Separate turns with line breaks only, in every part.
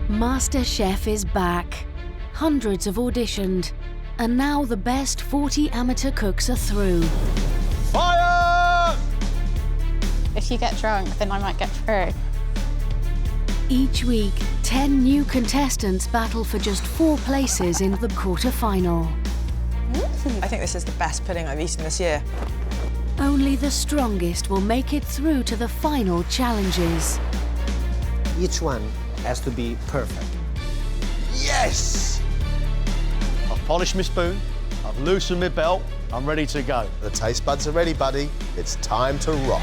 MasterChef is back. Hundreds have auditioned, and now the best 40 amateur cooks are through.
Fire!
If you get drunk, then I might get through.
Each week, 10 new contestants battle for just 4 places in the quarter-final.
I think this is the best pudding I've eaten this year.
Only the strongest will make it through to the final challenges.
Each one has to be perfect.
Yes! I've polished my spoon, I've loosened my belt, I'm ready to go.
The taste buds are ready, buddy. It's time to rock.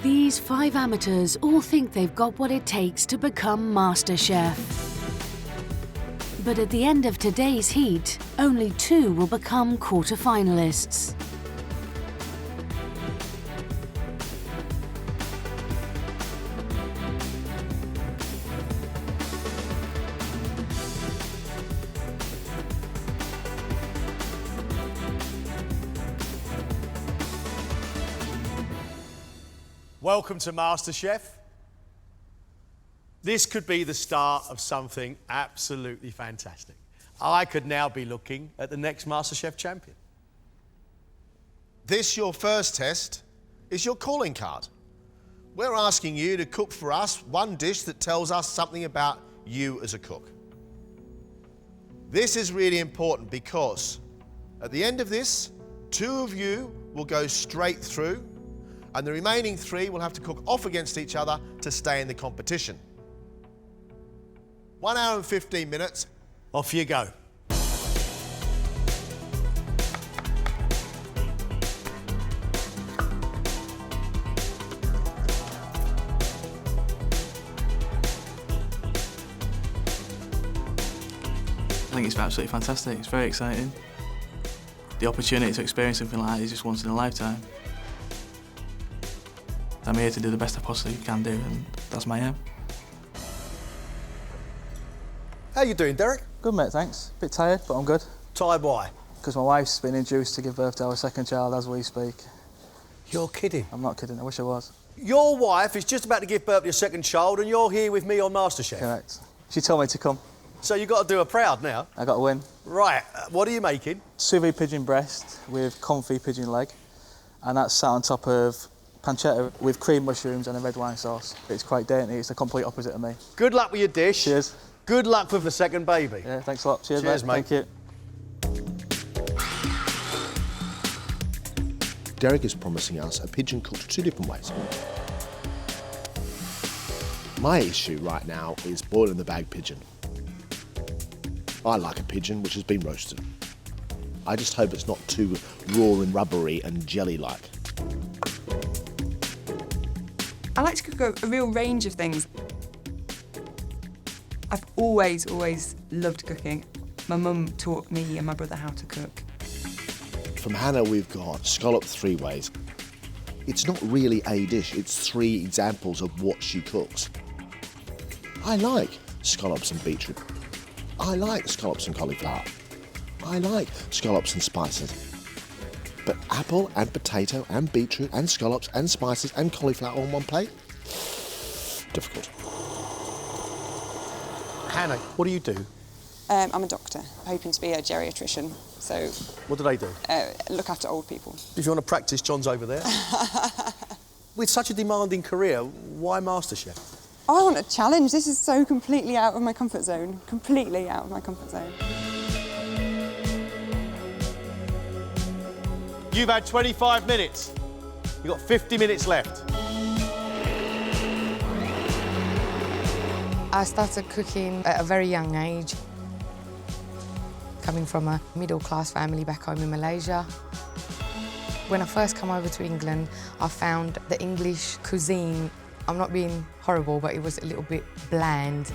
These 5 amateurs all think they've got what it takes to become MasterChef. But at the end of today's heat, only 2 will become quarter-finalists.
Welcome to MasterChef. This could be the start of something absolutely fantastic. I could now be looking at the next MasterChef champion.
This, your first test, is your calling card. We're asking you to cook for us one dish that tells us something about you as a cook. This is really important because at the end of this, 2 of you will go straight through, and the remaining 3 will have to cook off against each other to stay in the competition. 1 hour and 15 minutes.
Off you go.
I think it's absolutely fantastic. It's very exciting. The opportunity to experience something like that is just once in a lifetime. I'm here to do the best I possibly can do, and that's my aim.
How you doing, Derek?
Good, mate, thanks. Bit tired, but I'm good.
Tired why?
Because my wife's been induced to give birth to our second child as we speak.
You're kidding.
I'm not kidding, I wish I was.
Your wife is just about to give birth to your second child and you're here with me on MasterChef.
Correct. She told me to come.
So you've got to do her proud now.
I got to win.
Right, what are you making?
Sous vide pigeon breast with confit pigeon leg, and that's sat on top of pancetta with cream mushrooms and a red wine sauce. It's quite dainty, it's the complete opposite of me.
Good luck with your dish.
Cheers.
Good luck with the second baby.
Yeah, thanks a lot. Cheers,
Cheers, mate.
Thank you.
Derek is promising us a pigeon cooked 2 different ways. My issue right now is boiling the bag pigeon. I like a pigeon which has been roasted. I just hope it's not too raw and rubbery and jelly-like.
I like to cook a real range of things. I've always loved cooking. My mum taught me and my brother how to cook.
From Hannah, we've got scallop 3 ways. It's not really a dish, it's 3 examples of what she cooks. I like scallops and beetroot. I like scallops and cauliflower. I like scallops and spices. But apple and potato and beetroot and scallops and spices and cauliflower on one plate? Difficult.
Hannah, what do you do?
I'm a doctor, hoping to be a geriatrician, so
What do they do?
look after old people.
If you want to practice, John's over there. With such a demanding career, why MasterChef?
I want a challenge. This is so completely out of my comfort zone. Completely out of my comfort zone.
You've had 25 minutes. You've got 50 minutes left.
I started cooking at a very young age. Coming from a middle-class family back home in Malaysia. When I first came over to England, I found the English cuisine, I'm not being horrible, but it was a little bit bland.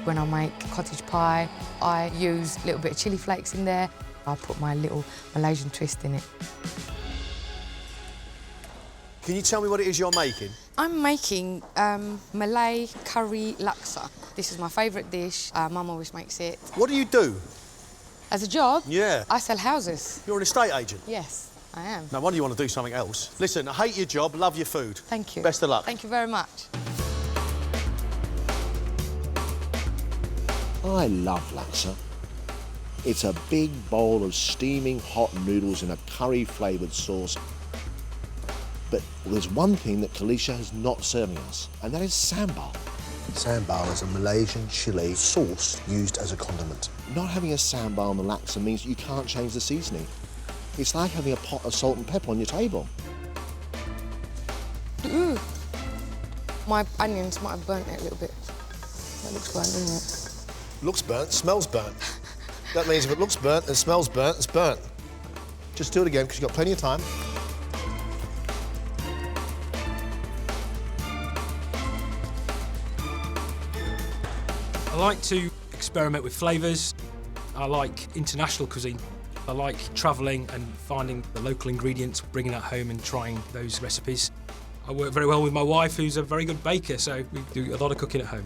When I make cottage pie, I use a little bit of chilli flakes in there. I put my little Malaysian twist in it.
Can you tell me what it is you're making?
I'm making Malay curry laksa. This is my favourite dish. Mum always makes it.
What do you do?
As a job?
Yeah.
I sell houses.
You're an estate agent?
Yes. I am.
No wonder you want to do something else. Listen, I hate your job, love your food.
Thank you.
Best of luck.
Thank you very much.
I love laksa. It's a big bowl of steaming hot noodles in a curry-flavoured sauce. But there's one thing that Kalisha is not serving us, and that is sambal.
Sambal is a Malaysian chili sauce used as a condiment.
Not having a sambal on the laksa means you can't change the seasoning. It's like having a pot of salt and pepper on your table.
My onions might have burnt it a little bit. That looks burnt, doesn't it?
Looks burnt, smells burnt. That means if it looks burnt and smells burnt, it's burnt. Just do it again, because you've got plenty of time.
I like to experiment with flavours. I like international cuisine. I like travelling and finding the local ingredients, bringing that home and trying those recipes. I work very well with my wife, who's a very good baker, so we do a lot of cooking at home.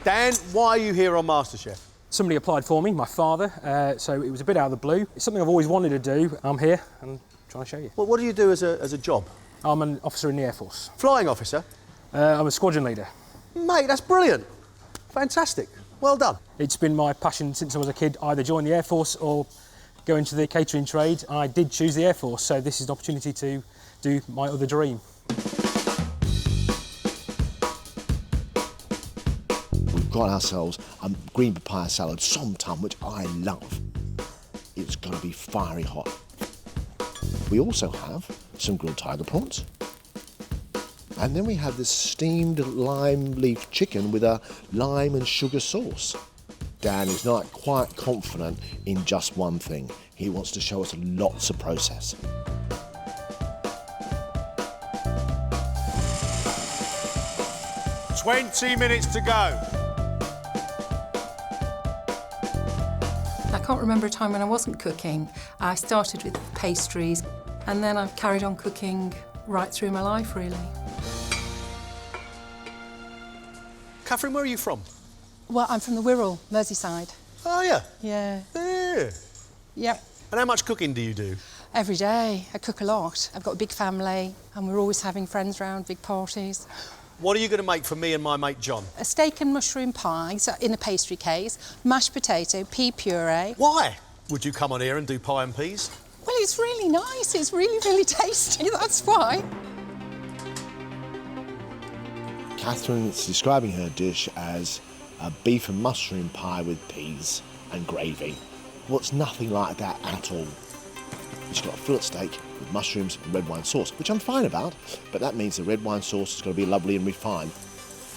Dan, why are you here on MasterChef?
Somebody applied for me, my father, so it was a bit out of the blue. It's something I've always wanted to do. I'm here and trying to show you.
Well, what do you do as a job?
I'm an officer in the Air Force.
Flying officer?
I'm a squadron leader.
Mate, that's brilliant. Fantastic. Well done.
It's been my passion since I was a kid, either join the Air Force or go into the catering trade. I did choose the Air Force, so this is an opportunity to do my other dream.
We've got ourselves a green papaya salad, som tam, which I love. It's going to be fiery hot. We also have some grilled tiger prawns. And then we have this steamed lime leaf chicken with a lime and sugar sauce. Dan is not quite confident in just one thing. He wants to show us lots of process.
"20 minutes to go."
I can't remember a time when I wasn't cooking. I started with pastries and then I've carried on cooking right through my life, really.
Catherine, where are you from?
Well, I'm from the Wirral, Merseyside.
Oh, yeah?
Yeah.
Yeah.
Yep.
And how much cooking do you do?
Every day. I cook a lot. I've got a big family and we're always having friends round, big parties.
What are you going to make for me and my mate John?
A steak and mushroom pie, so in a pastry case, mashed potato, pea puree.
Why would you come on here and do pie and peas?
Well, it's really nice. It's really, really tasty, that's why.
Catherine is describing her dish as a beef and mushroom pie with peas and gravy. Well, it's nothing like that at all. She's got a fillet steak with mushrooms and red wine sauce, which I'm fine about, but that means the red wine sauce is going to be lovely and refined.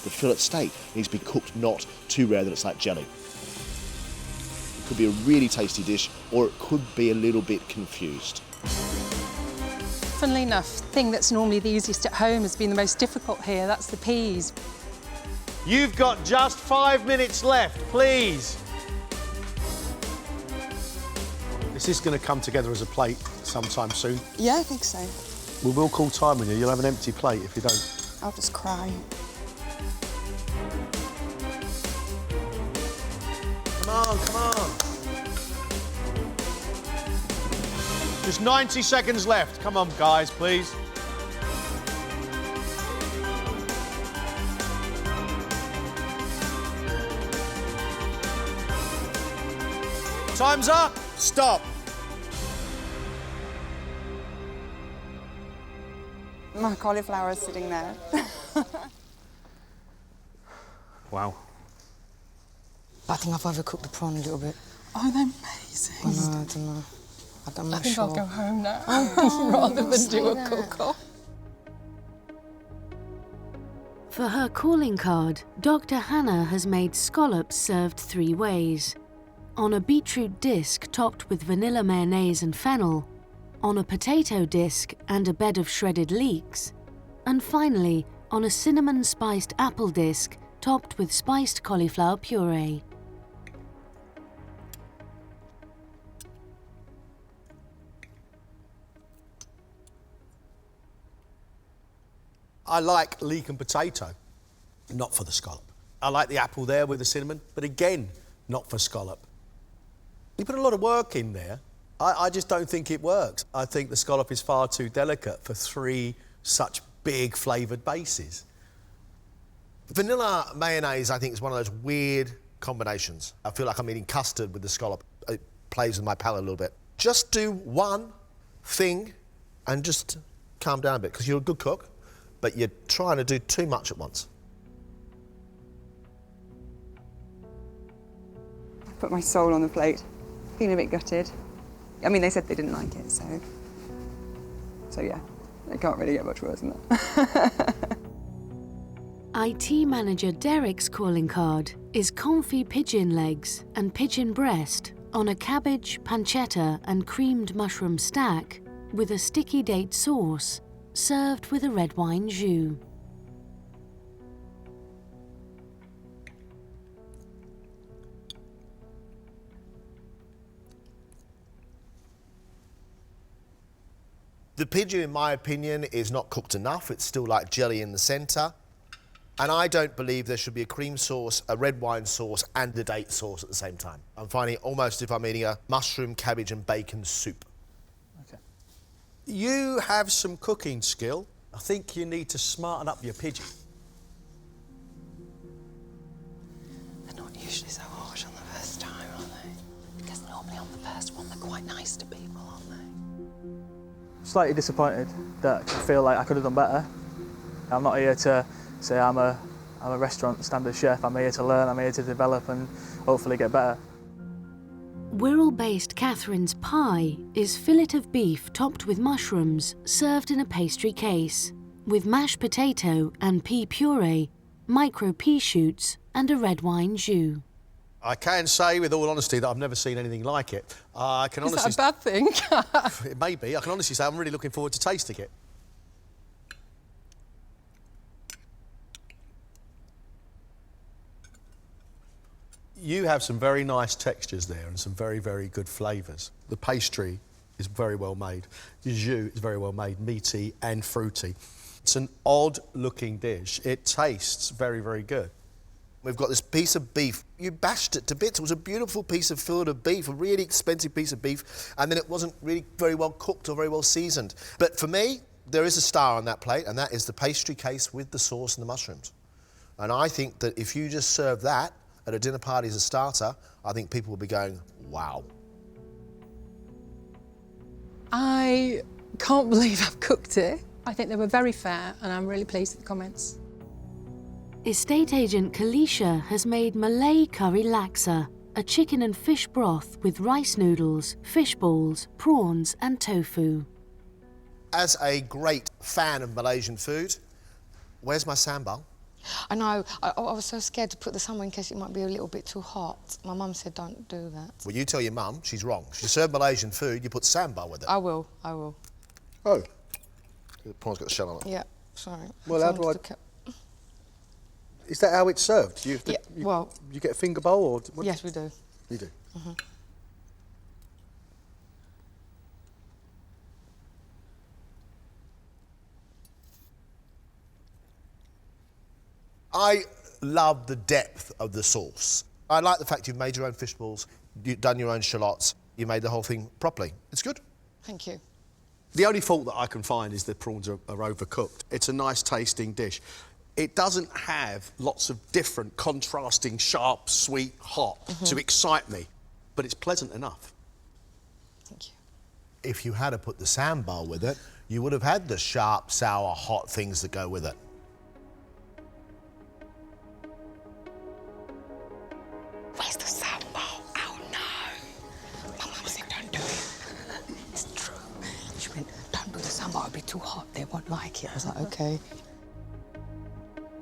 The fillet steak needs to be cooked not too rare that it's like jelly. It could be a really tasty dish, or it could be a little bit confused.
Funnily enough, the thing that's normally the easiest at home has been the most difficult here. That's the peas.
You've got just 5 minutes left, please. Is this going to come together as a plate sometime soon?
Yeah, I think so.
We will call time on you. You'll have an empty plate if you don't.
I'll just cry.
Come on, come on. Just 90 seconds left. Come on, guys, please. Time's up. Stop.
My cauliflower is sitting there.
Wow.
I think I've overcooked the prawn a little bit.
Oh, they're amazing.
I don't know. I'm not
I think
sure.
I'll go home now rather than do a cook-off.
For her calling card, Dr. Hannah has made scallops served 3 ways. On a beetroot disc topped with vanilla mayonnaise and fennel, on a potato disc and a bed of shredded leeks, and finally on a cinnamon-spiced apple disc topped with spiced cauliflower puree.
I like leek and potato, not for the scallop. I like the apple there with the cinnamon, but again, not for scallop. You put a lot of work in there. I just don't think it works. I think the scallop is far too delicate for 3 such big flavoured bases.
Vanilla mayonnaise, I think, is one of those weird combinations. I feel like I'm eating custard with the scallop. It plays with my palate a little bit. Just do one thing and just calm down a bit, because you're a good cook, but you're trying to do too much at once.
Put my soul on the plate. Feeling a bit gutted. I mean, they said they didn't like it, so yeah, it can't really get much worse than that.
IT manager Derek's calling card is confit pigeon legs and pigeon breast on a cabbage, pancetta and creamed mushroom stack with a sticky date sauce, served with a red wine jus.
The pigeon, in my opinion, is not cooked enough. It's still like jelly in the centre. And I don't believe there should be a cream sauce, a red wine sauce and a date sauce at the same time. I'm finding it almost if I'm eating a mushroom, cabbage and bacon soup.
Okay.
You have some cooking skill. I think you need to smarten up your pigeon.
They're not usually so harsh on the first time, are they? Because normally on the first one they're quite nice to people, aren't they?
Slightly disappointed that I feel like I could have done better. I'm not here to say I'm a restaurant standard chef. I'm here to learn, I'm here to develop and hopefully get better.
Wirral-based Catherine's pie is fillet of beef topped with mushrooms, served in a pastry case, with mashed potato and pea puree, micro pea shoots and a red wine jus.
I can say, with all honesty, that I've never seen anything like it. I can
Is
honestly...
that a bad thing?
It may be. I can honestly say I'm really looking forward to tasting it. You have some very nice textures there and some very, very good flavours. The pastry is very well made. The jus is very well made, meaty and fruity. It's an odd-looking dish. It tastes very, very good.
We've got this piece of beef. You bashed it to bits. It was a beautiful piece of fillet of beef, a really expensive piece of beef, and then it wasn't really very well cooked or very well seasoned. But for me, there is a star on that plate, and that is the pastry case with the sauce and the mushrooms. And I think that if you just serve that at a dinner party as a starter, I think people will be going, wow.
I can't believe I've cooked it. I think they were very fair and I'm really pleased with the comments.
Estate agent Kalisha has made Malay curry laksa, a chicken and fish broth with rice noodles, fish balls, prawns and tofu.
As a great fan of Malaysian food, where's my sambal?
I know, I was so scared to put the sambal in case it might be a little bit too hot. My mum said don't do that.
Well, you tell your mum, she's wrong. She served Malaysian food, you put sambal with it.
I will. Oh.
The prawn's got the shell on it.
Yeah, sorry.
Well, how do I... Is that how it's served? Do you, you get a finger bowl or... What?
Yes, we do.
You do?
Mm-hmm.
I love the depth of the sauce. I like the fact you've made your own fish balls, you've done your own shallots, you made the whole thing properly. It's good.
Thank you.
The only fault that I can find is the prawns are overcooked. It's a nice tasting dish. It doesn't have lots of different, contrasting, sharp, sweet, hot to excite me, but it's pleasant enough.
Thank you.
If you had to put the sambal with it, you would have had the sharp, sour, hot things that go with it.
Where's the sambal? Oh no! My mum said don't do it. It's true. She went, don't do the sambal, it'll be too hot, they won't like it. I was like, okay.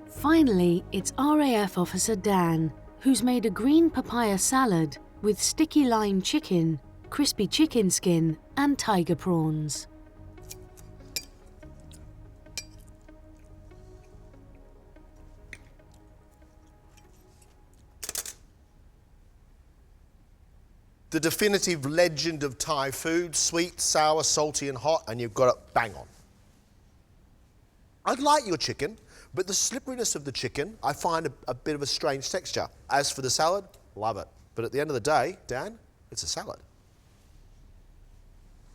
Finally, it's RAF Officer Dan, who's made a green papaya salad with sticky lime chicken, crispy chicken skin and tiger prawns.
The definitive legend of Thai food, sweet, sour, salty and hot, and you've got it bang on. I like your chicken, but the slipperiness of the chicken, I find a bit of a strange texture. As for the salad, love it. But at the end of the day, Dan, It's a salad.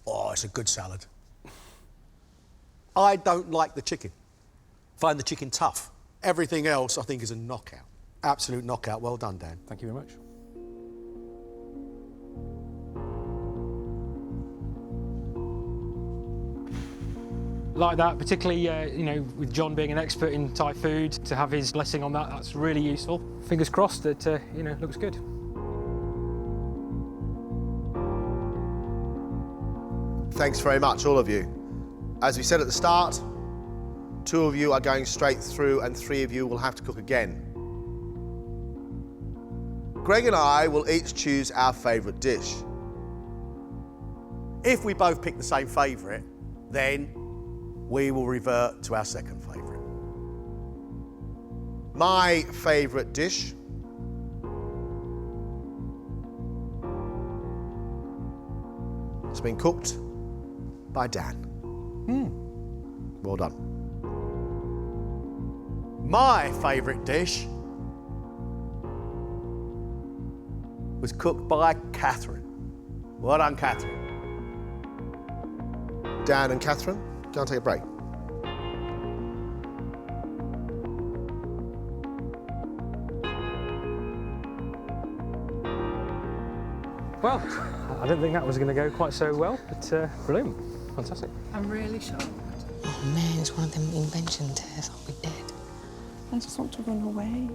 Oh, it's a good salad. I don't like the chicken. Find the chicken tough. Everything else, I think, is a knockout. Absolute knockout. Well done, Dan.
Thank you very much. Like that, particularly, you know, with John being an expert in Thai food, to have his blessing on that, that's really useful. Fingers crossed that, you know, looks good.
Thanks very much, all of you. As we said at the start, 2 of you are going straight through and 3 of you will have to cook again. Gregg and I will each choose our favourite dish.
If we both pick the same favourite, then we will revert to our second favourite.
My favourite dish has been cooked by Dan. Well done.
My favourite dish was cooked by Catherine. Well done, Catherine.
Dan and Catherine, go and take a break.
Well, I didn't think that was going to go quite so well, but brilliant. Fantastic.
I'm really shocked.
Oh man, it's one of them invention tests. I'll be dead.
I just want to run away.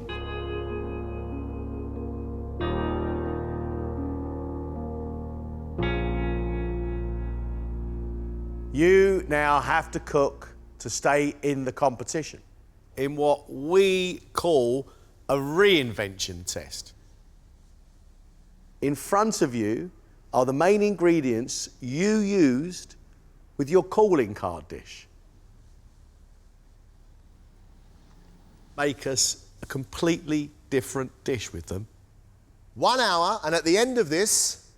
You now have to cook to stay in the competition in what we call a reinvention test. In front of you are the main ingredients you used with your calling card dish. Make us a completely different dish with them.
1 hour, and at the end of this,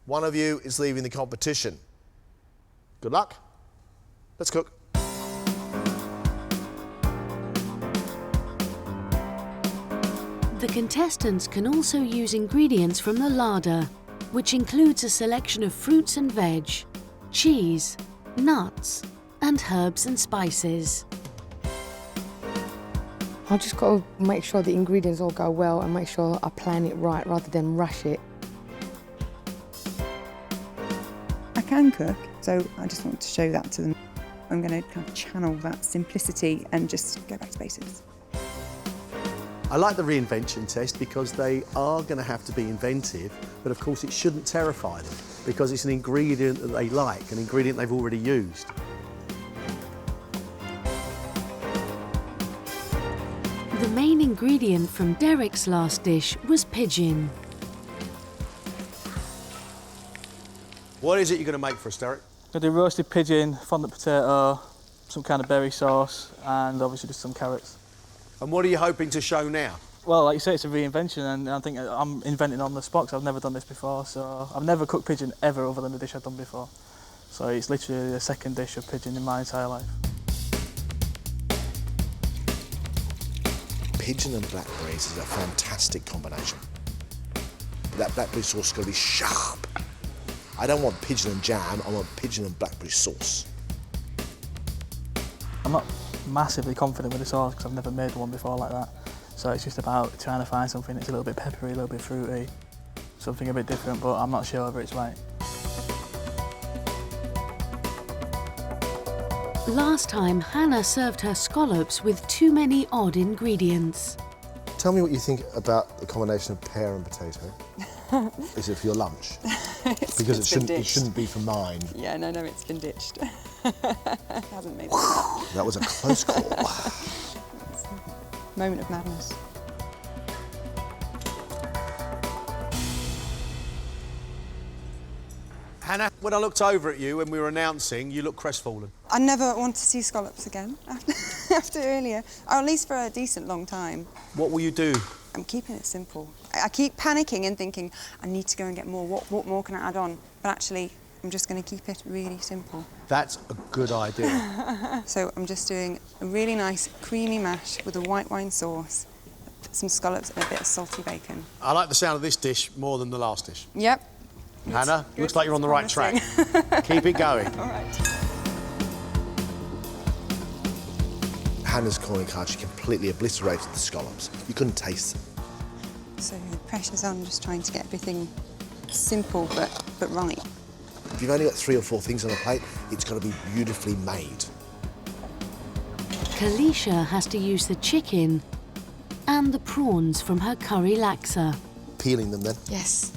one of you is leaving the competition. Good luck. Let's cook.
The contestants can also use ingredients from the larder, which includes a selection of fruits and veg, cheese, nuts, and herbs and spices.
I just got to make sure the ingredients all go well and make sure I plan it right rather than rush it.
I can cook, so I just want to show that to them. I'm going to kind of channel that simplicity and just go back to basics.
I like the reinvention test because they are going to have to be inventive, but of course it shouldn't terrify them because it's an ingredient that they like, an ingredient they've already used.
The main ingredient from Derek's last dish was pigeon.
What is it you're going to make for us, Derek?
I do roasted pigeon, fondant potato, some kind of berry sauce, and obviously just some carrots.
And what are you hoping to show now?
Well, like you say, it's a reinvention, and I think I'm inventing on the spot because I've never done this before. So I've never cooked pigeon ever other than the dish I've done before. So it's literally the second dish of pigeon in my entire life.
Pigeon and blackberries is a fantastic combination. That blackberry sauce is going to be sharp. I don't want pigeon and jam, I want pigeon and blackberry sauce.
I'm not massively confident with the sauce because I've never made one before like that. So it's just about trying to find something that's a little bit peppery, a little bit fruity, something a bit different, but I'm not sure whether it's right.
Last time, Hannah served her scallops with too many odd ingredients.
Tell me what you think about the combination of pear and potato. Is it for your lunch? Because it shouldn't be for mine.
Yeah, no, it's been ditched. Hasn't made it.
That was a close call.
Moment of madness.
Hannah, when I looked over at you when we were announcing, you looked crestfallen.
I never want to see scallops again after earlier, or at least for a decent long time.
What will you do?
I'm keeping it simple. I keep panicking and thinking, I need to go and get more. What more can I add on? But actually, I'm just going to keep it really simple.
That's a good idea.
So I'm just doing a really nice creamy mash with a white wine sauce, some scallops and a bit of salty bacon.
I like the sound of this dish more than the last dish.
Yep,
Hannah, looks like you're on the right track. Keep it going.
All right.
Hannah's calling card, she completely obliterated the scallops. You couldn't taste them.
So the pressure's on, just trying to get everything simple but right.
If you've only got 3 or 4 things on a plate, it's got to be beautifully made.
Kalisha has to use the chicken and the prawns from her curry laksa.
Peeling them then?
Yes,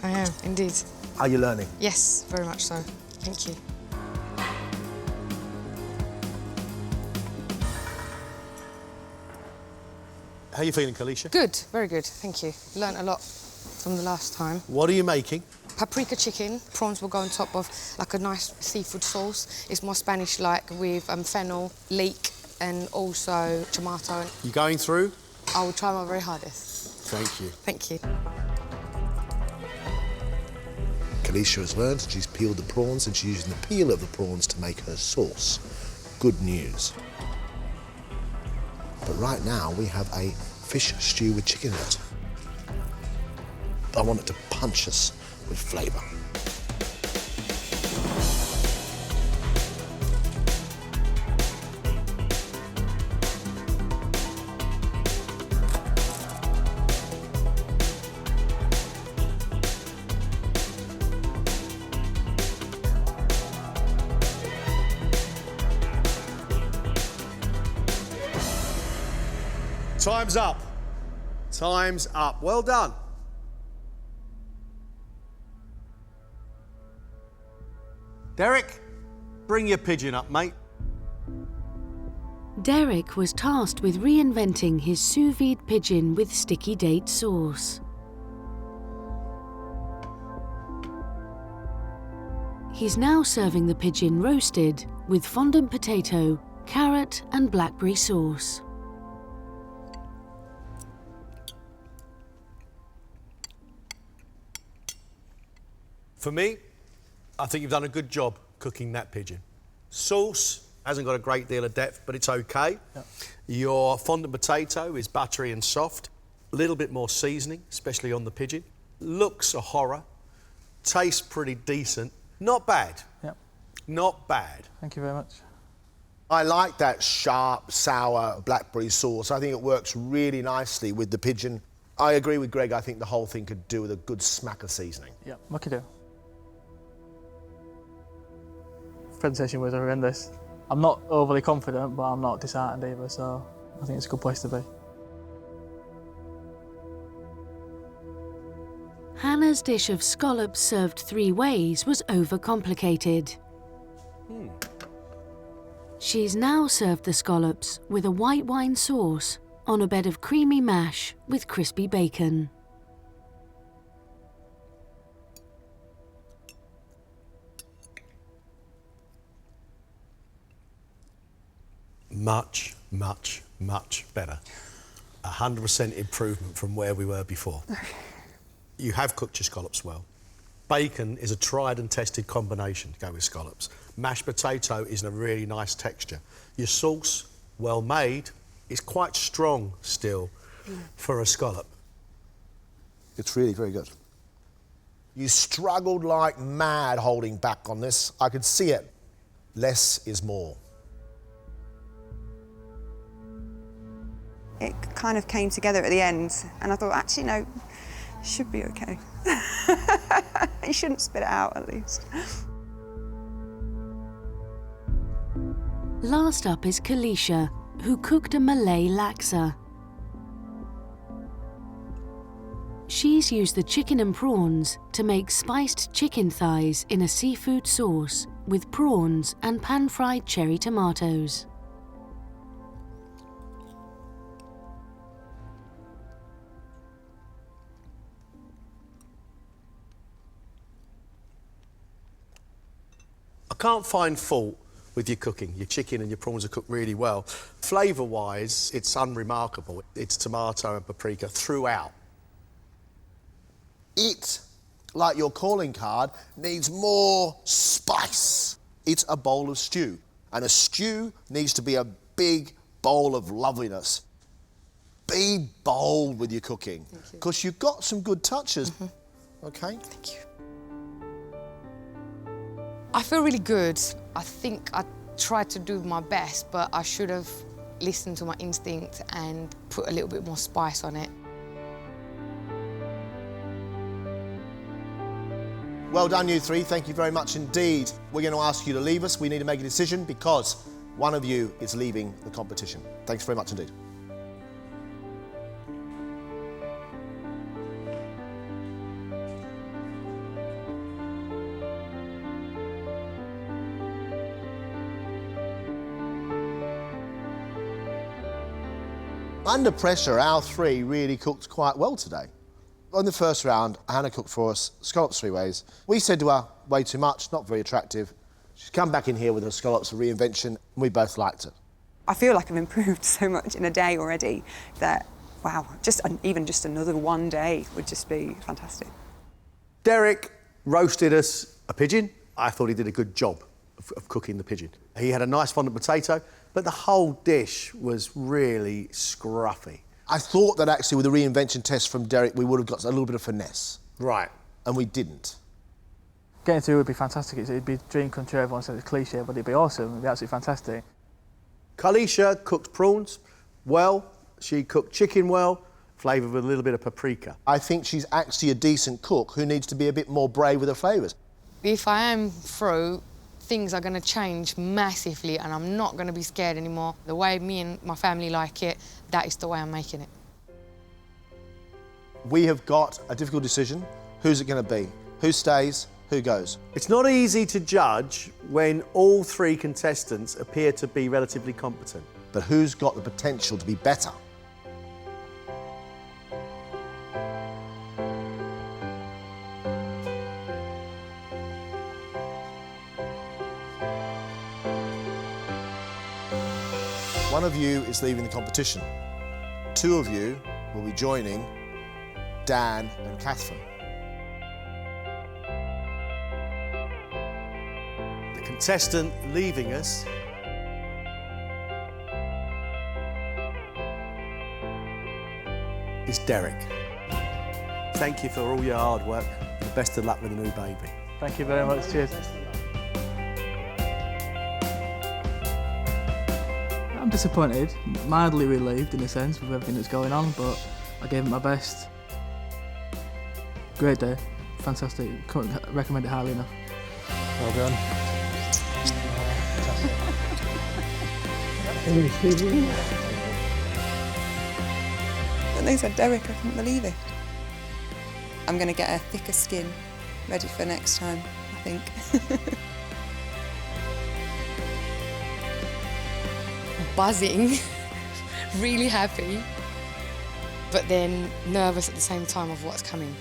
I am, indeed.
Are you learning?
Yes, very much so. Thank you.
How are you feeling, Kalisha?
Good, very good, thank you. Learned a lot from the last time.
What are you making?
Paprika chicken. Prawns will go on top of like a nice seafood sauce. It's more Spanish-like with fennel, leek, and also tomato.
You going through?
I will try my very hardest.
Thank you.
Thank you.
Kalisha has learned, she's peeled the prawns and she's using the peel of the prawns to make her sauce. Good news. But right now we have a fish stew with chicken in it. I want it to punch us with flavour.
Time's up. Time's up. Well done. Derek, bring your pigeon up, mate.
Derek was tasked with reinventing his sous vide pigeon with sticky date sauce. He's now serving the pigeon roasted with fondant potato, carrot and blackberry sauce.
For me, I think you've done a good job cooking that pigeon. Sauce hasn't got a great deal of depth, but it's okay.
Yep.
Your fondant potato is buttery and soft. A little bit more seasoning, especially on the pigeon. Looks a horror. Tastes pretty decent. Not bad.
Yep.
Not bad.
Thank you very much.
I like that sharp, sour blackberry sauce. I think it works really nicely with the pigeon. I agree with Greg. I think the whole thing could do with a good smack of seasoning.
Yep, what can you do? Presentation was horrendous. I'm not overly confident, but I'm not disheartened either, so I think it's a good place to be.
Hannah's dish of scallops served 3 ways was overcomplicated. She's now served the scallops with a white wine sauce on a bed of creamy mash with crispy bacon.
Much, much, much better. 100% improvement from where we were before. You have cooked your scallops well. Bacon is a tried and tested combination to go with scallops. Mashed potato is in a really nice texture. Your sauce, well made, is quite strong still for a scallop.
It's really very good. You struggled like mad holding back on this. I could see it. Less is more.
It kind of came together at the end, and I thought, actually, no, it should be okay. You shouldn't spit it out, at least.
Last up is Kalisha, who cooked a Malay laksa. She's used the chicken and prawns to make spiced chicken thighs in a seafood sauce with prawns and pan-fried cherry tomatoes.
I can't find fault with your cooking. Your chicken and your prawns are cooked really well. Flavour-wise, it's unremarkable. It's tomato and paprika throughout.
It, like your calling card, needs more spice. It's a bowl of stew, and a stew needs to be a big bowl of loveliness. Be bold with your cooking, because you've got some good touches. Okay?
Thank you. I feel really good. I think I tried to do my best, but I should have listened to my instinct and put a little bit more spice on it.
Well done, you three. Thank you very much indeed. We're going to ask you to leave us. We need to make a decision because one of you is leaving the competition. Thanks very much indeed. Under pressure, our three really cooked quite well today. On the first round, Hannah cooked for us scallops 3 ways. We said to her, way too much, not very attractive. She's come back in here with her scallops of Reinvention, and we both liked it.
I feel like I've improved so much in a day already that, wow, even just another one day would just be fantastic.
Derek roasted us a pigeon. I thought he did a good job of cooking the pigeon. He had a nice fondant potato, but the whole dish was really scruffy.
I thought that actually with the Reinvention test from Derek, we would have got a little bit of finesse.
Right.
And we didn't.
Getting through would be fantastic. It'd be a dream come true. Everyone said it's cliche, but it'd be awesome. It'd be absolutely fantastic.
Kalisha cooked prawns well. She cooked chicken well, flavoured with a little bit of paprika.
I think she's actually a decent cook who needs to be a bit more brave with her flavours.
If I am through, things are going to change massively and I'm not going to be scared anymore. The way me and my family like it, that is the way I'm making it.
We have got a difficult decision. Who's it going to be? Who stays? Who goes?
It's not easy to judge when all three contestants appear to be relatively competent.
But who's got the potential to be better? One of you is leaving the competition. 2 of you will be joining Dan and Catherine.
The contestant leaving us is Derek. Thank you for all your hard work and best of luck with the new baby.
Thank you very much. Cheers. I'm disappointed, mildly relieved in a sense with everything that's going on, but I gave it my best. Great day, fantastic, couldn't recommend it highly enough.
Well done.
When they said Derek, I couldn't believe it. I'm going to get a thicker skin ready for next time, I think.
Buzzing, really happy, but then nervous at the same time of what's coming.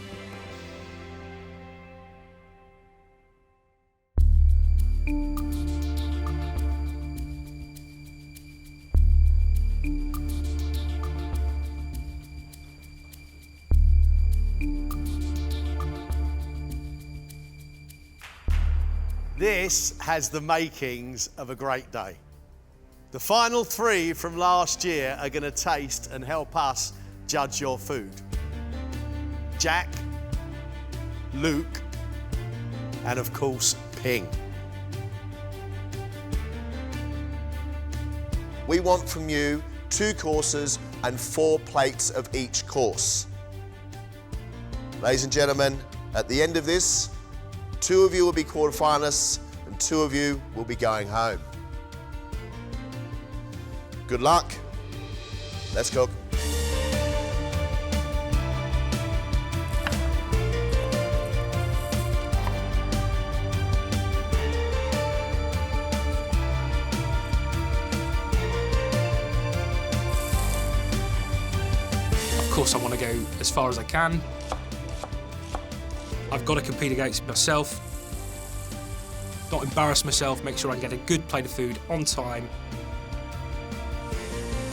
This has the makings of a great day. The final 3 from last year are going to taste and help us judge your food. Jack, Luke, and of course, Ping.
We want from you 2 courses and 4 plates of each course. Ladies and gentlemen, at the end of this, 2 of you will be quarterfinalists and 2 of you will be going home. Good luck. Let's cook.
Of course I want to go as far as I can. I've got to compete against myself, not embarrass myself, make sure I can get a good plate of food on time.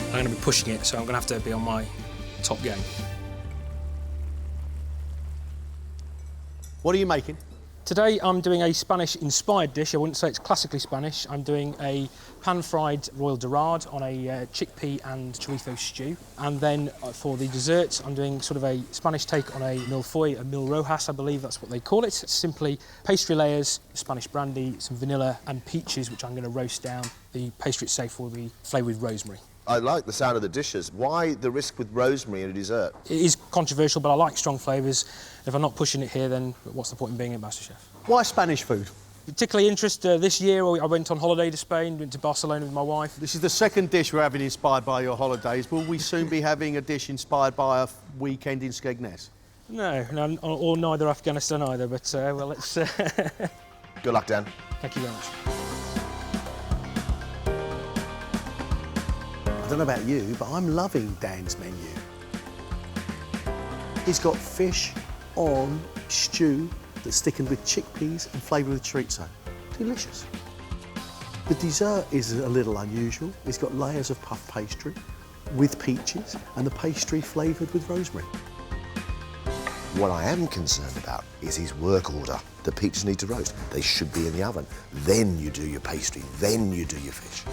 I'm going to be pushing it, so I'm going to have to be on my top game.
What are you making?
Today I'm doing a Spanish-inspired dish. I wouldn't say it's classically Spanish. I'm doing a pan-fried royal dorade on a chickpea and chorizo stew. And then for the dessert, I'm doing sort of a Spanish take on a milfoy, a mil rojas, I believe that's what they call it. It's simply pastry layers, Spanish brandy, some vanilla and peaches, which I'm going to roast down. The pastry itself will be flavoured with rosemary.
I like the sound of the dishes. Why the risk with rosemary in a dessert?
It is controversial, but I like strong flavours. If I'm not pushing it here, then what's the point in being at MasterChef?
Why Spanish food?
Particularly interest this year, I went on holiday to Spain, went to Barcelona with my wife.
This is the second dish we're having inspired by your holidays. Will we soon be having a dish inspired by a weekend in Skegness?
No, or neither Afghanistan either, but well, let's...
Good luck, Dan.
Thank you very much.
I don't know about you, but I'm loving Dan's menu. He's got fish on stew that's thickened with chickpeas and flavoured with chorizo. Delicious. The dessert is a little unusual. It's got layers of puff pastry with peaches and the pastry flavoured with rosemary.
What I am concerned about is his work order. The peaches need to roast. They should be in the oven. Then you do your pastry, then you do your fish.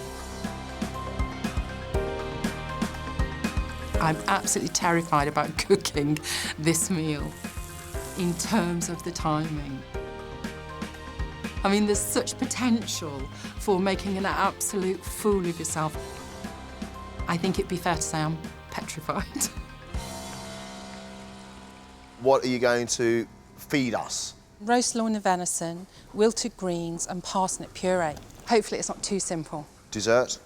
I'm absolutely terrified about cooking this meal in terms of the timing. I mean, there's such potential for making an absolute fool of yourself. I think it'd be fair to say I'm petrified.
What are you going to feed us?
Roast loin of venison, wilted greens and parsnip puree. Hopefully it's not too simple.
Dessert?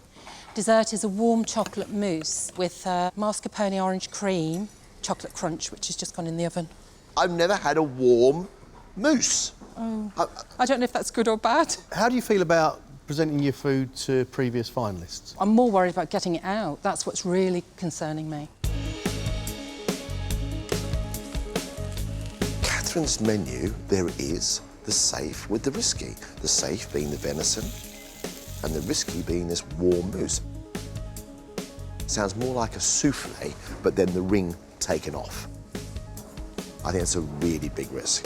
Dessert is a warm chocolate mousse with mascarpone orange cream, chocolate crunch, which has just gone in the oven.
I've never had a warm mousse.
Oh, I don't know if that's good or bad.
How do you feel about presenting your food to previous finalists?
I'm more worried about getting it out. That's what's really concerning me.
Catherine's menu, there is the safe with the risky. The safe being the venison and the risky being this warm mousse. Sounds more like a souffle, but then the ring taken off. I think it's a really big risk.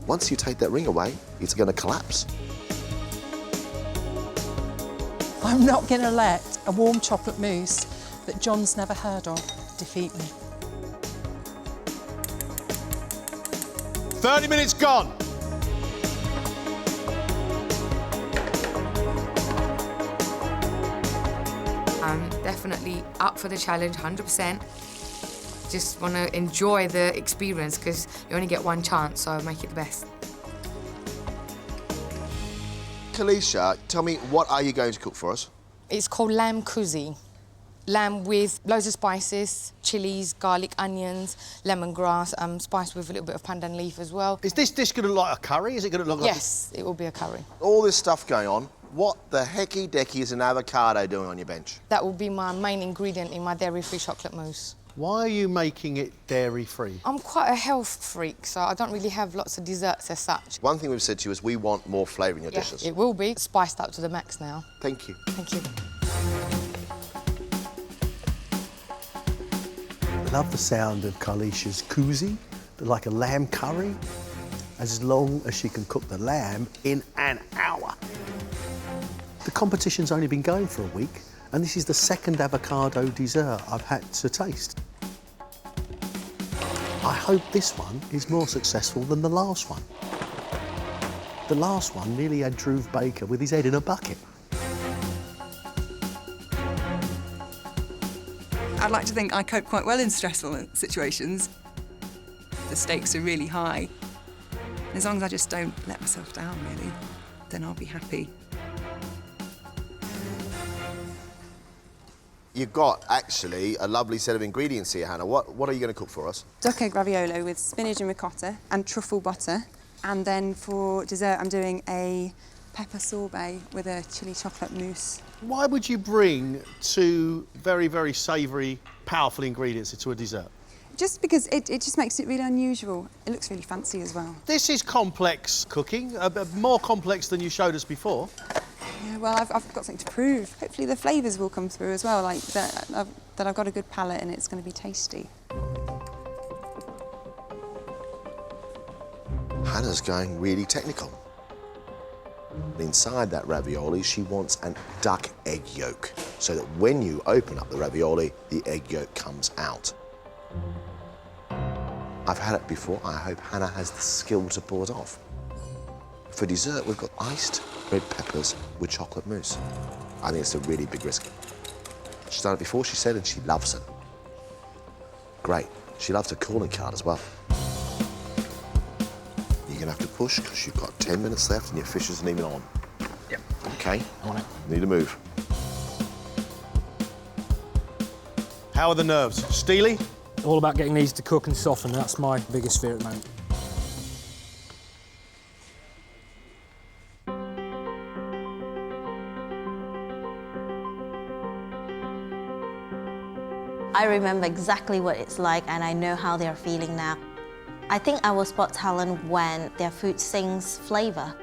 Once you take that ring away, it's going to collapse.
I'm not going to let a warm chocolate mousse that John's never heard of defeat me.
30 minutes gone.
I'm definitely up for the challenge, 100%. Just want to enjoy the experience because you only get one chance, so make it the best.
Kalisha, tell me, what are you going to cook for us?
It's called lamb kuzi. Lamb with loads of spices, chilies, garlic, onions, lemongrass, spiced with a little bit of pandan leaf as well.
Is this dish going to look like a curry? Is it going to look like...
Yes, it will be a curry.
All this stuff going on, what the hecky-decky is an avocado doing on your bench?
That will be my main ingredient in my dairy-free chocolate mousse.
Why are you making it dairy-free?
I'm quite a health freak, so I don't really have lots of desserts as such.
One thing we've said to you is we want more flavour in your dishes.
It will be spiced up to the max now.
Thank you.
Thank you.
I love the sound of Kalisha's kuzi, like a lamb curry, as long as she can cook the lamb in an hour. The competition's only been going for a week, and this is the second avocado dessert I've had to taste. I hope this one is more successful than the last one. The last one nearly had Drew Baker with his head in a bucket.
I'd like to think I cope quite well in stressful situations. The stakes are really high. As long as I just don't let myself down, really, then I'll be happy.
You've got, actually, a lovely set of ingredients here, Hannah. What are you going to cook for us?
Duck egg raviolo with spinach and ricotta and truffle butter. And then for dessert, I'm doing a pepper sorbet with a chili chocolate mousse.
Why would you bring two very, very savoury, powerful ingredients into a dessert?
Just because it just makes it really unusual. It looks really fancy as well.
This is complex cooking, more complex than you showed us before.
Yeah, well, I've got something to prove. Hopefully the flavours will come through as well, like that I've got a good palate and it's going to be tasty.
Hannah's Hannah's going really technical. Inside that ravioli, she wants a duck egg yolk, so that when you open up the ravioli, the egg yolk comes out. I've had it before. I hope Hannah has the skill to pull it off. For dessert, we've got iced red peppers with chocolate mousse. I think it's a really big risk. She's done it before, she said, and she loves it. Great. She loves her calling card as well. You're gonna have to push because you've got 10 minutes left and your fish isn't even on.
Yep.
Okay.
On it.
Need to move.
How are the nerves? Steely?
All about getting these to cook and soften. That's my biggest fear at the moment.
I remember exactly what it's like and I know how they're feeling now. I think I will spot talent when their food sings flavour.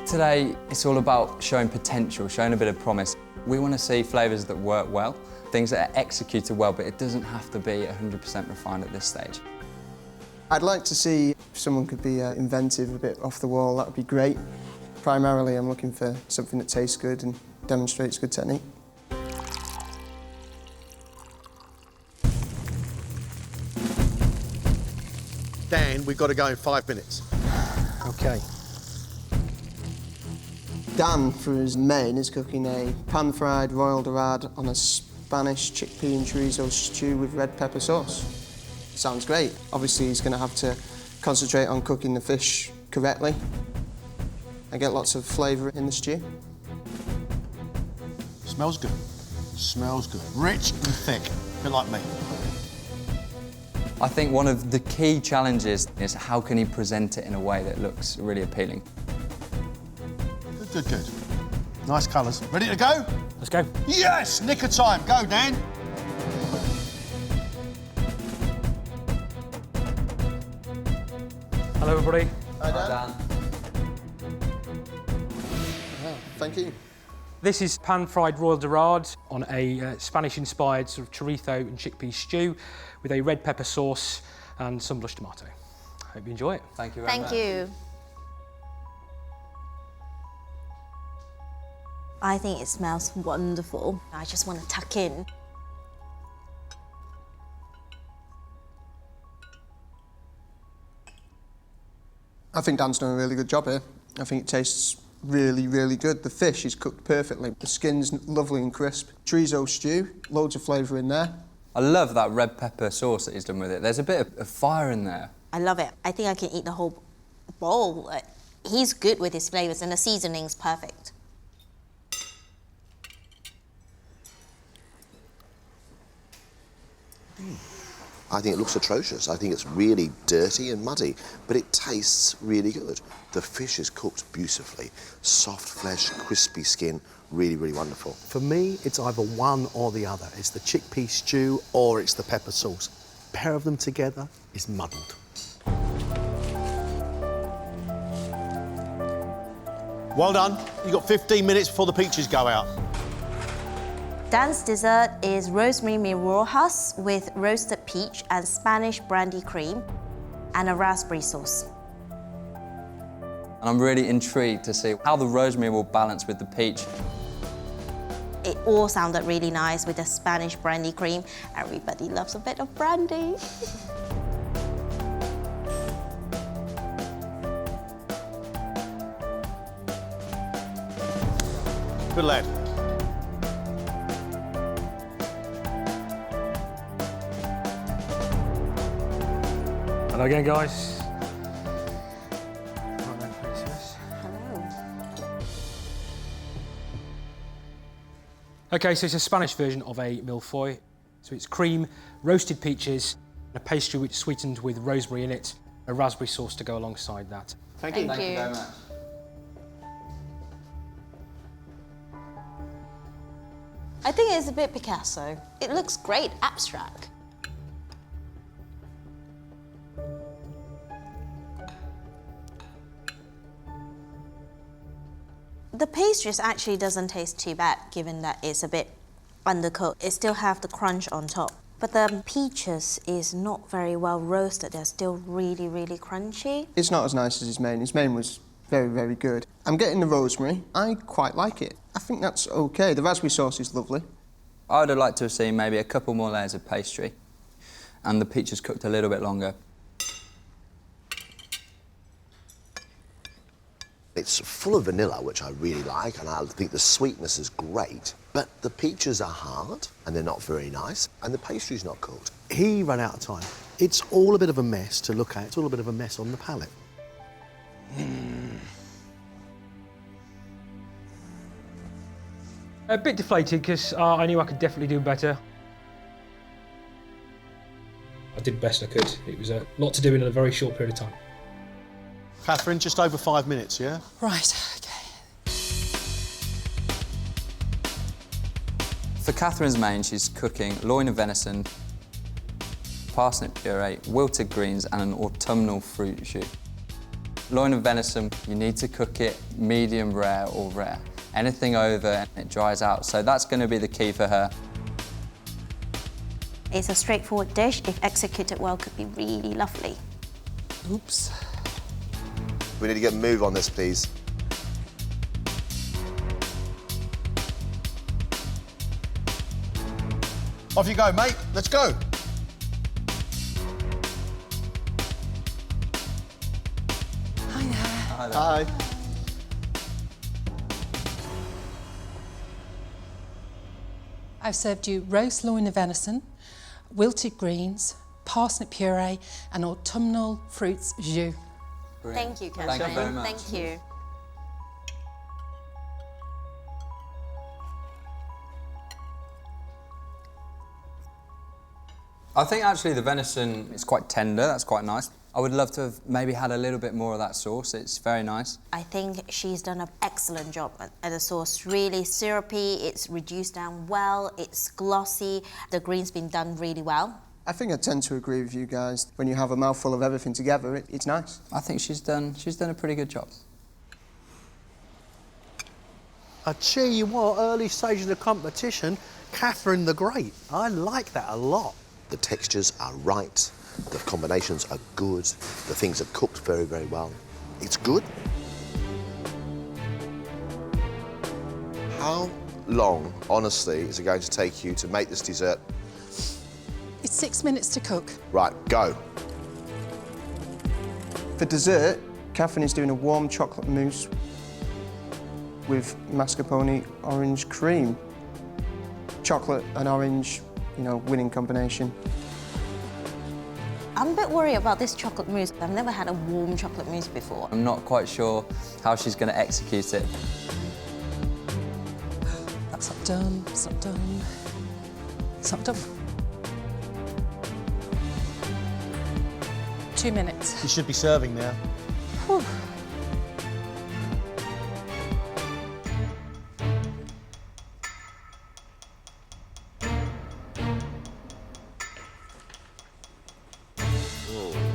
Today, it's all about showing potential, showing a bit of promise. We want to see flavours that work well, things that are executed well, but it doesn't have to be 100% refined at this stage.
I'd like to see if someone could be inventive, a bit off the wall. That would be great. Primarily, I'm looking for something that tastes good and demonstrates good technique.
Dan, we've got to go in 5 minutes.
OK.
Dan, for his main, is cooking a pan-fried royal dorade on a Spanish chickpea and chorizo stew with red pepper sauce. Sounds great. Obviously, he's going to have to concentrate on cooking the fish correctly and get lots of flavour in the stew.
Smells good. Smells good. Rich and thick. A bit like me.
I think one of the key challenges is how can he present it in a way that looks really appealing.
Good, good, good. Nice colours. Ready to go?
Let's go.
Yes! Nick of time. Go, Dan.
Hello, everybody.
Hi, Dan. Thank you.
This is pan-fried royal dorade on a Spanish-inspired sort of chorizo and chickpea stew with a red pepper sauce and some blush tomato. Hope you enjoy it.
Thank you very much.
Thank you. I think it smells wonderful. I just want to tuck in.
I think Dan's done a really good job here. I think it tastes really, really good. The fish is cooked perfectly. The skin's lovely and crisp. Chorizo stew, loads of flavour in there.
I love that red pepper sauce that he's done with it. There's a bit of fire in there.
I love it. I think I can eat the whole bowl. He's good with his flavours and the seasoning's perfect.
I think it looks atrocious. I think it's really dirty and muddy, but it tastes really good. The fish is cooked beautifully. Soft flesh, crispy skin, really, really wonderful.
For me, it's either one or the other. It's the chickpea stew or it's the pepper sauce. A pair of them together is muddled. Well done. You've got 15 minutes before the peaches go out.
Dan's dessert is rosemary mil rojas with roasted peach and Spanish brandy cream and a raspberry sauce.
And I'm really intrigued to see how the rosemary will balance with the peach.
It all sounded really nice with the Spanish brandy cream. Everybody loves a bit of brandy.
Good lad.
Hello again, guys.
Hello.
OK, so it's a Spanish version of a millefeuille. So it's cream, roasted peaches, a pastry which is sweetened with rosemary in it, a raspberry sauce to go alongside that.
Thank you.
Thank you very much.
I think it's a bit Picasso. It looks great, abstract. The pastries actually doesn't taste too bad, given that it's a bit undercooked. It still have the crunch on top. But the peaches is not very well roasted. They're still really, really crunchy.
It's not as nice as his main. His main was very, very good. I'm getting the rosemary. I quite like it. I think that's okay. The raspberry sauce is lovely.
I would have liked to have seen maybe a couple more layers of pastry and the peaches cooked a little bit longer.
It's full of vanilla, which I really like, and I think the sweetness is great. But the peaches are hard, and they're not very nice, and the pastry's not cooked.
He ran out of time. It's all a bit of a mess to look at. It's all a bit of a mess on the palate.
A bit deflated because I knew I could definitely do better. I did best I could. It was a lot to do in a very short period of time.
Catherine, just over 5 minutes, yeah?
Right, OK.
For Catherine's main, she's cooking loin of venison, parsnip puree, wilted greens and an autumnal fruit jus. Loin of venison, you need to cook it medium rare or rare. Anything over, it dries out, so that's going to be the key for her.
It's a straightforward dish. If executed well, could be really lovely.
Oops.
We need to get a move on this, please.
Off you go, mate. Let's go.
Hi there.
Hi there.
Hi.
I've served you roast loin of venison, wilted greens, parsnip puree and autumnal fruits jus.
Thank you, Catherine.
Thank you very much.
Thank you.
I think actually the venison is quite tender, that's quite nice. I would love to have maybe had a little bit more of that sauce, it's very nice.
I think she's done an excellent job at the sauce. Really syrupy, it's reduced down well, it's glossy. The green's been done really well.
I think I tend to agree with you guys. When you have a mouthful of everything together, it's nice.
I think she's done a pretty good job.
I tell you what, early stage of the competition, Catherine the Great. I like that a lot.
The textures are right, the combinations are good, the things are cooked very, very well. It's good. How long, honestly, is it going to take you to make this dessert?
It's 6 minutes to cook.
Right, go.
For dessert, Catherine is doing a warm chocolate mousse with mascarpone orange cream. Chocolate and orange, you know, winning combination.
I'm a bit worried about this chocolate mousse. I've never had a warm chocolate mousse before.
I'm not quite sure how she's going to execute it.
That's not done, it's not done. It's not done. 2 minutes.
You should be serving now.
Whew.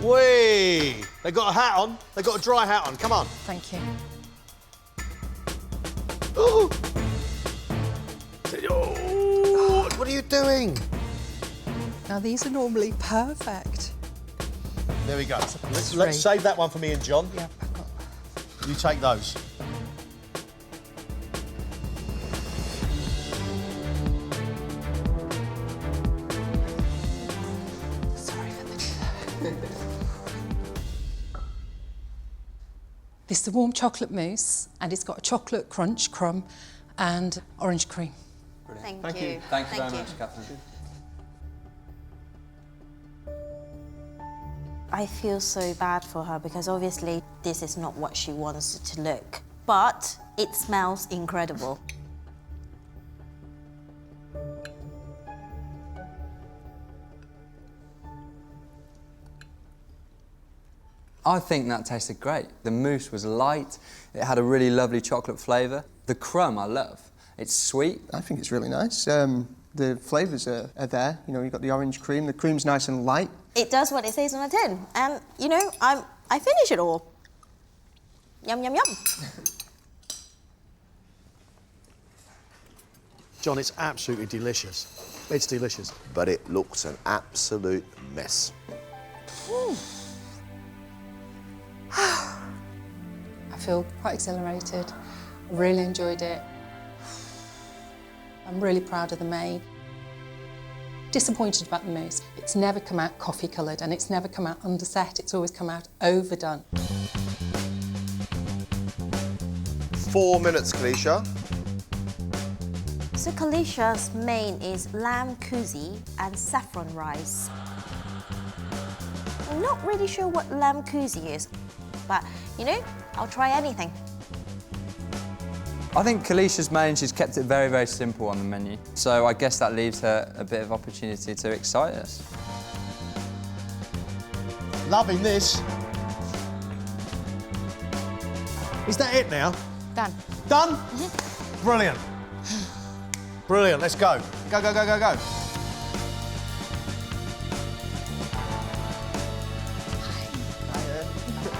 Whee! They got a hat on. They got a dry hat on. Come on.
Thank you.
Oh! What are you doing?
Now these are normally perfect.
There we go. Let's save that one for me and John.
Yeah, I've got...
You take those.
Sorry for the... This is the warm chocolate mousse, and it's got a chocolate crunch crumb and orange cream.
Thank
Thank
you.
you very much, Catherine.
I feel so bad for her because obviously this is not what she wants it to look, but it smells incredible.
I think that tasted great. The mousse was light, it had a really lovely chocolate flavour. The crumb I love. It's sweet.
I think it's really nice. The flavours are there. You know, you've got the orange cream. The cream's nice and light.
It does what it says on the tin, and you know, I finish it all. Yum, yum, yum.
John, it's absolutely delicious. It's delicious.
But it looks an absolute mess.
I feel quite exhilarated. I really enjoyed it. I'm really proud of the maid. Disappointed about the mousse. It's never come out coffee coloured and it's never come out underset. It's always come out overdone.
4 minutes, Kalisha.
So Kalisha's main is lamb kuzi and saffron rice. I'm not really sure what lamb kuzi is, but, you know, I'll try anything.
I think Kalisha's main, she's kept it very, very simple on the menu. So I guess that leaves her a bit of opportunity to excite us.
Loving this. Is that it now?
Done.
Done? Brilliant. Brilliant, let's go. Go, go, go, go, go.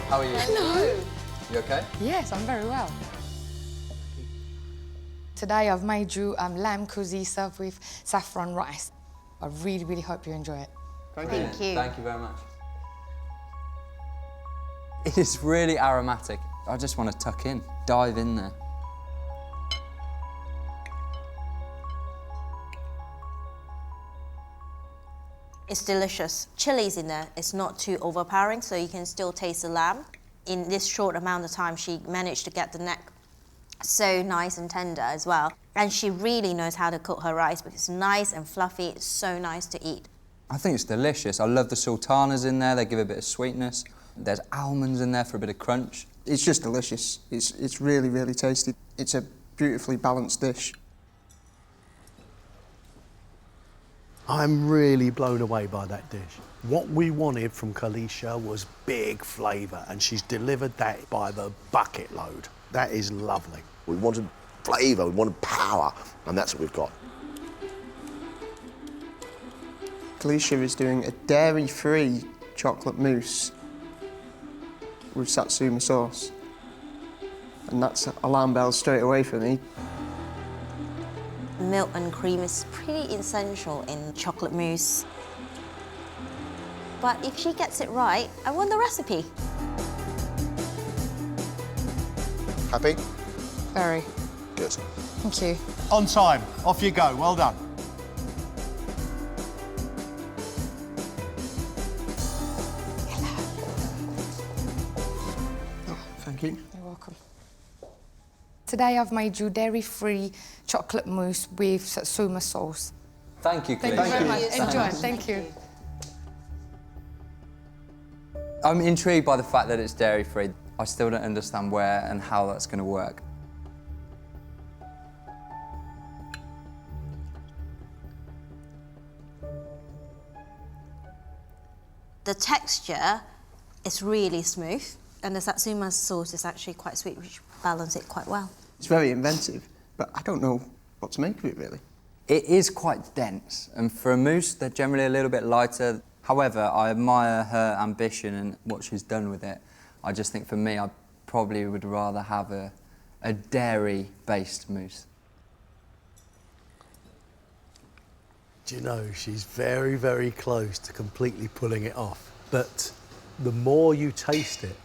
How are you?
Hello.
You okay?
Yes, I'm very well. Today I've made you lamb kuzi served with saffron rice. I really, really hope you enjoy it.
Thank you.
Thank you very much. It is really aromatic. I just want to tuck in, dive in there.
It's delicious. Chili's in there. It's not too overpowering, so you can still taste the lamb. In this short amount of time, she managed to get the neck so nice and tender as well. And she really knows how to cook her rice because it's nice and fluffy. It's so nice to eat.
I think it's delicious. I love the sultanas in there. They give a bit of sweetness. There's almonds in there for a bit of crunch.
It's just delicious. It's really, really tasty. It's a beautifully balanced dish.
I'm really blown away by that dish. What we wanted from Kalisha was big flavour, and she's delivered that by the bucket load. That is lovely.
We wanted flavour, we wanted power, and that's what we've got.
Kalisha is doing a dairy-free chocolate mousse with satsuma sauce. And that's alarm bells straight away for me.
Milk and cream is pretty essential in chocolate mousse. But if she gets it right, I want the recipe.
Happy?
Very.
Good.
Thank you.
On time. Off you go. Well done.
Thank you.
You're welcome. Today I've made you dairy-free chocolate mousse with satsuma sauce.
Thank you,
Thank
Kalisha.
you very much. Enjoy. Thank you.
I'm intrigued by the fact that it's dairy-free. I still don't understand where and how that's going to work.
The texture is really smooth, and the satsuma sauce is actually quite sweet, which balances it quite well.
It's very inventive, but I don't know what to make of it, really.
It is quite dense, and for a mousse, they're generally a little bit lighter. However, I admire her ambition and what she's done with it. I just think for me, I probably would rather have a dairy-based mousse.
Do you know, she's very, very close to completely pulling it off. But the more you taste it,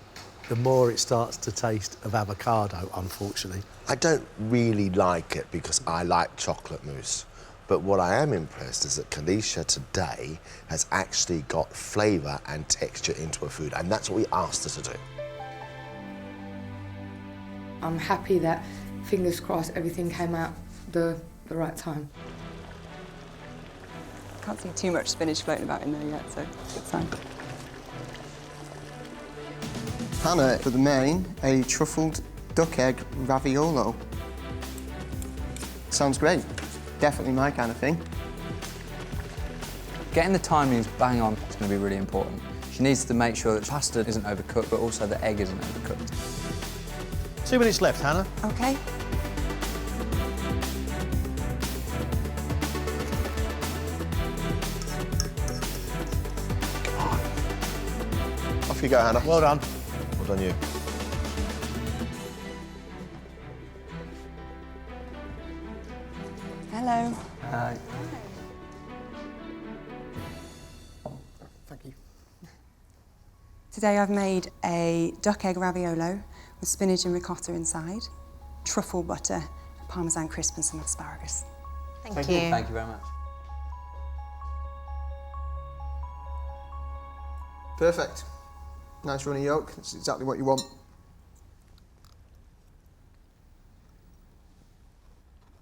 the more it starts to taste of avocado, unfortunately.
I don't really like it because I like chocolate mousse. But what I am impressed is that Kalisha today has actually got flavour and texture into her food, and that's what we asked her to do.
I'm happy that, fingers crossed, everything came out the right time.
Can't see too much spinach floating about in there yet, so it's fine.
Hannah, for the main, a truffled duck egg raviolo. Sounds great. Definitely my kind of thing.
Getting the timings bang on is going to be really important. She needs to make sure that pasta isn't overcooked, but also the egg isn't overcooked.
2 minutes left, Hannah.
OK.
Off you go, Hannah.
Well done.
Well done, you.
Hello.
Hi.
Today I've made a duck egg raviolo with spinach and ricotta inside, truffle butter, parmesan crisp and some asparagus.
Thank
Thank
you.
you. Thank you very much.
Perfect. Nice runny yolk. That's exactly what you want.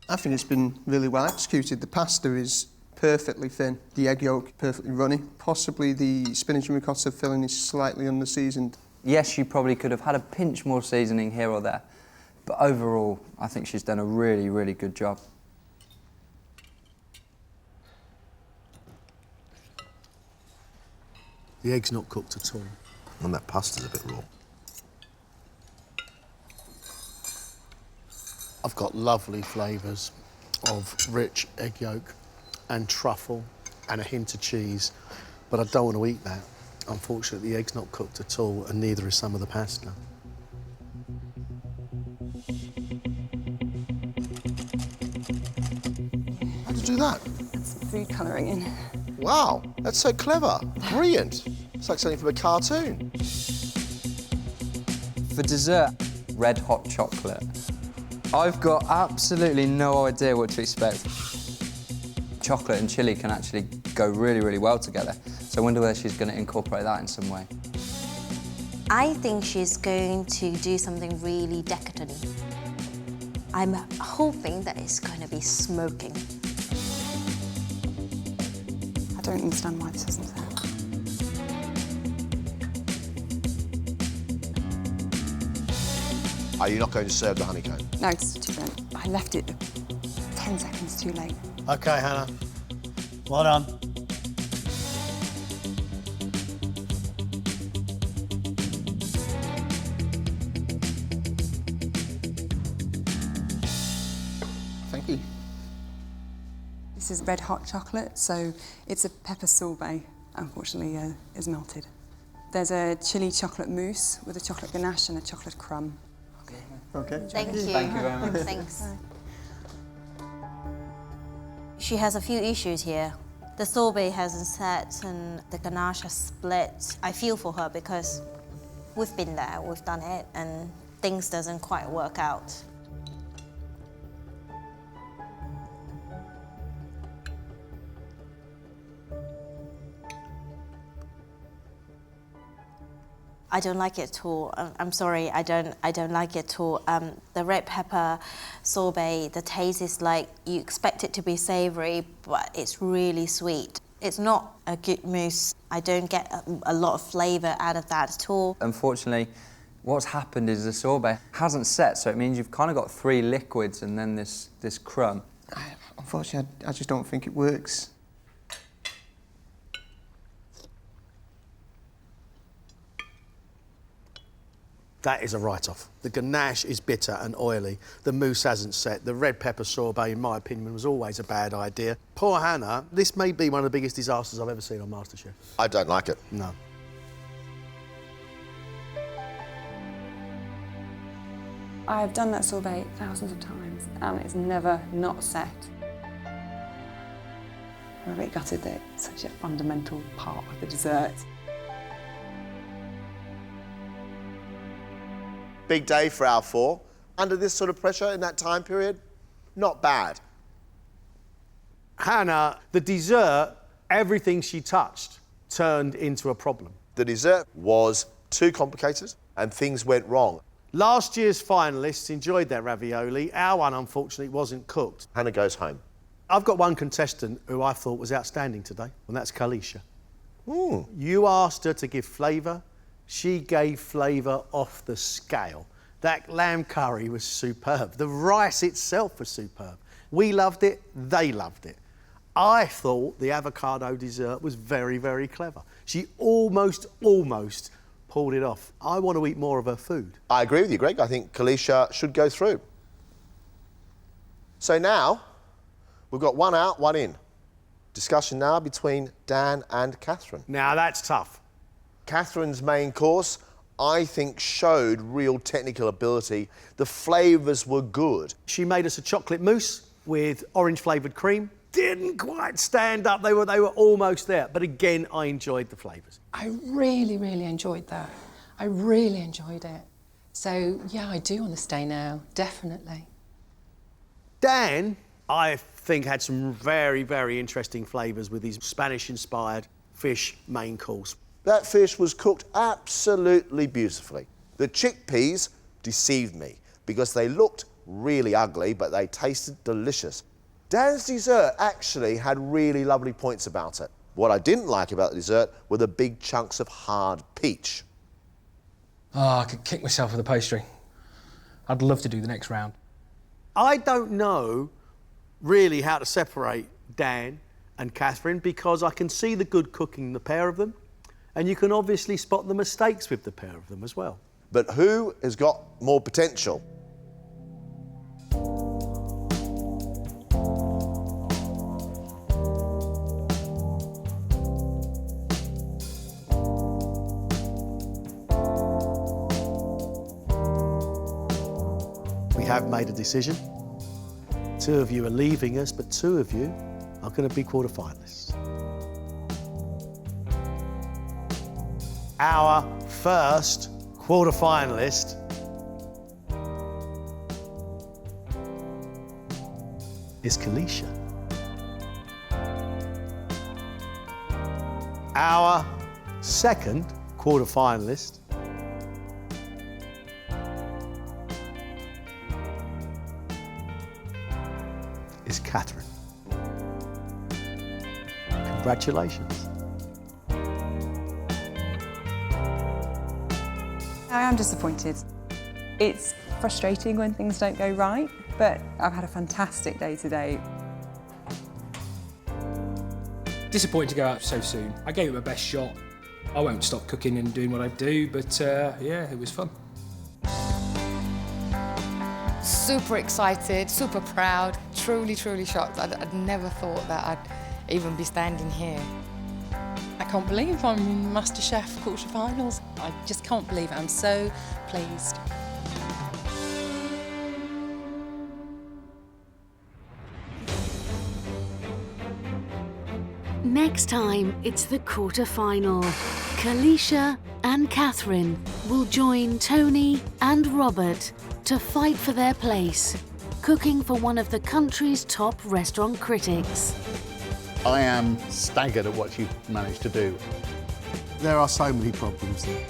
I think it's been really well executed. The pasta is perfectly thin, the egg yolk perfectly runny. Possibly the spinach and ricotta filling is slightly under-seasoned.
Yes, you probably could have had a pinch more seasoning here or there, but overall, I think she's done a really, really good job.
The egg's not cooked at all.
And that pasta's a bit raw.
I've got lovely flavours of rich egg yolk and truffle and a hint of cheese, but I don't want to eat that. Unfortunately, the egg's not cooked at all, and neither is some of the pasta.
How'd you do that?
That's food colouring in.
Wow, that's so clever. Brilliant. It's like something from a cartoon.
For dessert, red hot chocolate. I've got absolutely no idea what to expect. Chocolate and chilli can actually go really, really well together. So I wonder whether she's going to incorporate that in some way.
I think she's going to do something really decadent. I'm hoping that it's going to be smoking.
I don't understand why this isn't there.
Are you not going to serve the honeycomb?
No, it's too burnt. I left it 10 seconds too late.
OK, Hannah. Well done.
Thank you.
This is red hot chocolate, so it's a pepper sorbet, unfortunately, is melted. There's a chili chocolate mousse with a chocolate ganache and a chocolate crumb.
Okay.
Thank you.
Thank you very much.
Thanks. She has a few issues here. The sorbet hasn't set and the ganache has split. I feel for her because we've been there, we've done it, and things doesn't quite work out. I don't like it at all. I'm sorry, I don't like it at all. The red pepper sorbet, the taste is like, you expect it to be savoury, but it's really sweet. It's not a good mousse. I don't get a lot of flavour out of that at all.
Unfortunately, what's happened is the sorbet hasn't set, so it means you've kind of got 3 liquids and then this crumb.
Unfortunately, I just don't think it works.
That is a write-off. The ganache is bitter and oily. The mousse hasn't set. The red pepper sorbet, in my opinion, was always a bad idea. Poor Hannah, this may be one of the biggest disasters I've ever seen on MasterChef.
I don't like it.
No.
I have done that sorbet thousands of times, and it's never not set. I'm a bit gutted that it's such a fundamental part of the dessert.
Big day for our 4. Under this sort of pressure in that time period, not bad.
Hannah, the dessert, everything she touched turned into a problem.
The dessert was too complicated and things went wrong.
Last year's finalists enjoyed their ravioli. Our one, unfortunately, wasn't cooked.
Hannah goes home.
I've got one contestant who I thought was outstanding today, and that's Kalisha.
Ooh.
You asked her to give flavour. She gave flavour off the scale. That lamb curry was superb. The rice itself was superb. We loved it, they loved it. I thought the avocado dessert was very, very clever. She almost pulled it off. I want to eat more of her food.
I agree with you, Greg. I think Kalisha should go through. So now, we've got 1 out, 1 in. Discussion now between Dan and Catherine.
Now, that's tough.
Catherine's main course, I think, showed real technical ability. The flavours were good.
She made us a chocolate mousse with orange-flavoured cream. didn't quite stand up. They were almost there. But again, I enjoyed the flavours.
I really, really enjoyed that. I really enjoyed it. So, yeah, I do want to stay now, definitely.
Dan, I think, had some very, very interesting flavours with his Spanish-inspired fish main course.
That fish was cooked absolutely beautifully. The chickpeas deceived me because they looked really ugly, but they tasted delicious. Dan's dessert actually had really lovely points about it. What I didn't like about the dessert were the big chunks of hard peach.
Oh, I could kick myself with a pastry. I'd love to do the next round.
I don't know really how to separate Dan and Catherine because I can see the good cooking in the pair of them, and you can obviously spot the mistakes with the pair of them as well.
But who has got more potential?
We have made a decision. 2 of you are leaving us, but 2 of you are going to be quarter-finalists. Our first quarter-finalist is Kalisha. Our second quarter-finalist is Catherine. Congratulations.
I am disappointed. It's frustrating when things don't go right, but I've had a fantastic day today.
Disappointed to go out so soon. I gave it my best shot. I won't stop cooking and doing what I do, but yeah, it was fun.
Super excited, super proud, truly, truly shocked. I'd never thought that I'd even be standing here.
I can't believe I'm in MasterChef quarterfinals. I just can't believe it. I'm so pleased.
Next time, it's the quarter-final. Kalisha and Catherine will join Tony and Robert to fight for their place, cooking for one of the country's top restaurant critics.
I am staggered at what you've managed to do.
There are so many problems there.